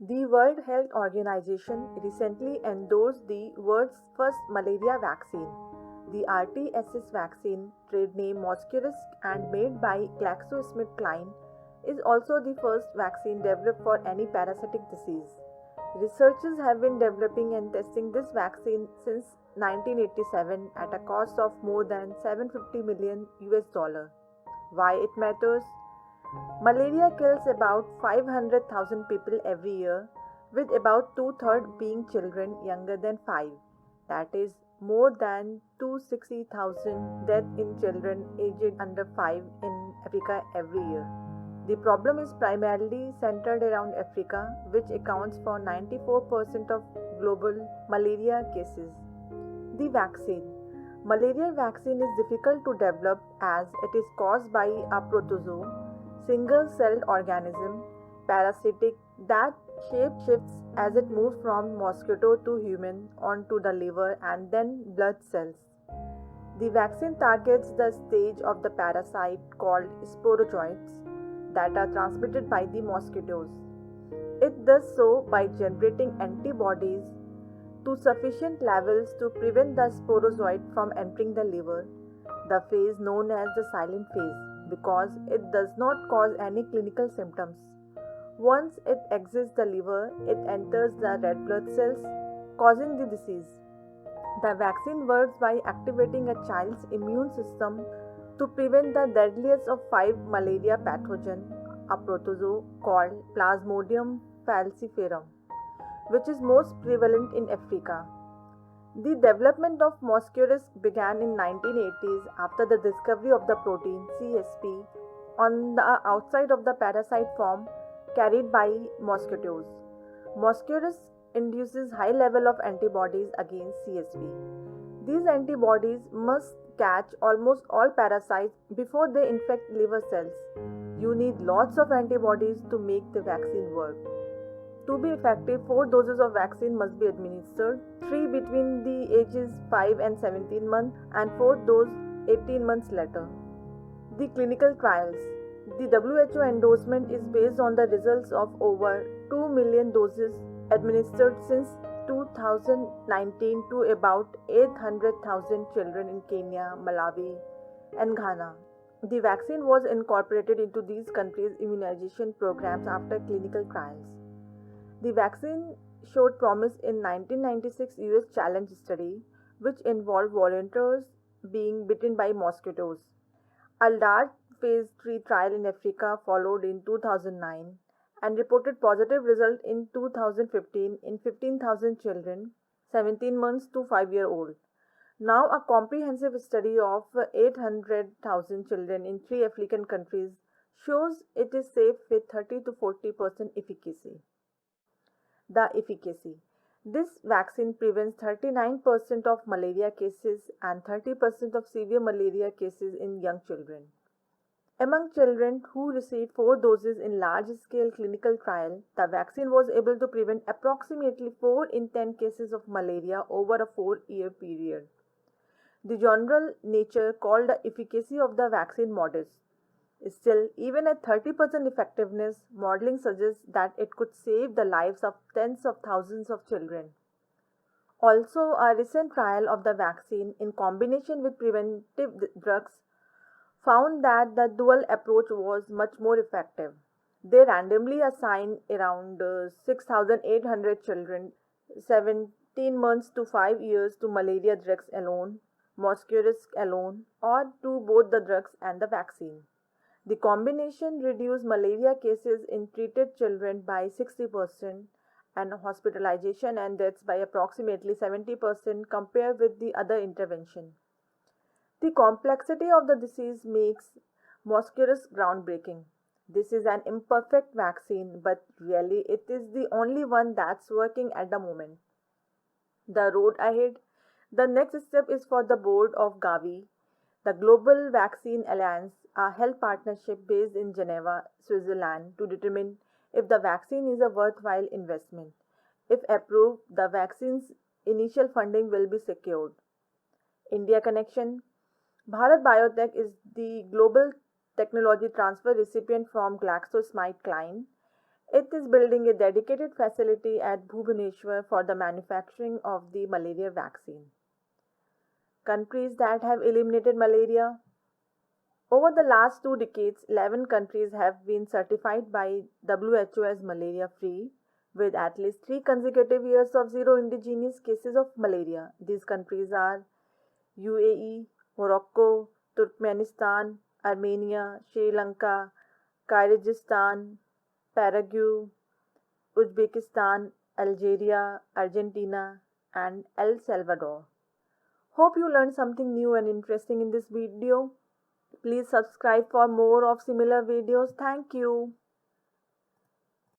The World Health Organization recently endorsed the world's first malaria vaccine. The RTS vaccine, trade name Mosquirix and made by GlaxoSmithKline, is also the first vaccine developed for any parasitic disease. Researchers have been developing and testing this vaccine since 1987 at a cost of more than 750 million US dollar. Why it matters? Malaria kills about 500,000 people every year, with about two-thirds being children younger than 5. That is more than 260,000 deaths in children aged under 5 in Africa every year. The problem is primarily centered around Africa, which accounts for 94% of global malaria cases. The vaccine. Malaria vaccine is difficult to develop as it is caused by a protozoa, single-celled organism, parasitic that shape shifts as it moves from mosquito to human onto the liver and then blood cells. The vaccine targets the stage of the parasite called sporozoites that are transmitted by the mosquitoes. It does so by generating antibodies to sufficient levels to prevent the sporozoite from entering the liver, the phase known as the silent phase, because it does not cause any clinical symptoms. Once it exits the liver, it enters the red blood cells, causing the disease. The vaccine works by activating a child's immune system to prevent the deadliest of five malaria pathogens, a protozoa called Plasmodium falciparum, which is most prevalent in Africa. The development of Mosquirix began in 1980s after the discovery of the protein CSP on the outside of the parasite form carried by mosquitoes. Mosquirix induces high level of antibodies against CSP. These antibodies must catch almost all parasites before they infect liver cells. You need lots of antibodies to make the vaccine work. To be effective, 4 doses of vaccine must be administered, 3 between the ages 5 and 17 months and 4th dose 18 months later. The clinical trials. The WHO endorsement is based on the results of over 2 million doses administered since 2019 to about 800,000 children in Kenya, Malawi, and Ghana. The vaccine was incorporated into these countries' immunization programs after clinical trials. The vaccine showed promise in 1996 US challenge study, which involved volunteers being bitten by mosquitoes. A large phase 3 trial in Africa followed in 2009 and reported positive results in 2015 in 15,000 children 17 months to 5-year old. Now a comprehensive study of 800,000 children in 3 African countries shows it is safe with 30 to 40% efficacy. The efficacy. This vaccine prevents 39% of malaria cases and 30% of severe malaria cases in young children. Among children who received 4 doses in large-scale clinical trial, the vaccine was able to prevent approximately 4 in 10 cases of malaria over a 4-year period. The journal Nature called the efficacy of the vaccine modest. Still, even at 30% effectiveness, modeling suggests that it could save the lives of tens of thousands of children. Also, a recent trial of the vaccine in combination with preventive drugs found that the dual approach was much more effective. They randomly assigned around 6,800 children 17 months to 5 years to malaria drugs alone, Mosquirix alone, or to both the drugs and the vaccine. The combination reduced malaria cases in treated children by 60% and hospitalization and deaths by approximately 70% compared with the other intervention. The complexity of the disease makes Mosquirix groundbreaking. This is an imperfect vaccine, but really it is the only one that's working at the moment. The road ahead. The next step is for the board of Gavi, the Global Vaccine Alliance, a health partnership based in Geneva, Switzerland, to determine if the vaccine is a worthwhile investment. If approved, the vaccine's initial funding will be secured. India connection. Bharat Biotech is the global technology transfer recipient from GlaxoSmithKline. It is building a dedicated facility at Bhubaneswar for the manufacturing of the malaria vaccine. Countries that have eliminated malaria. Over the last 2 decades, 11 countries have been certified by WHO as malaria free, with at least 3 consecutive years of zero indigenous cases of malaria. These countries are UAE, Morocco, Turkmenistan, Armenia, Sri Lanka, Kyrgyzstan, Paraguay, Uzbekistan, Algeria, Argentina, and El Salvador. Hope you learned something new and interesting in this video. Please subscribe for more of similar videos. Thank you.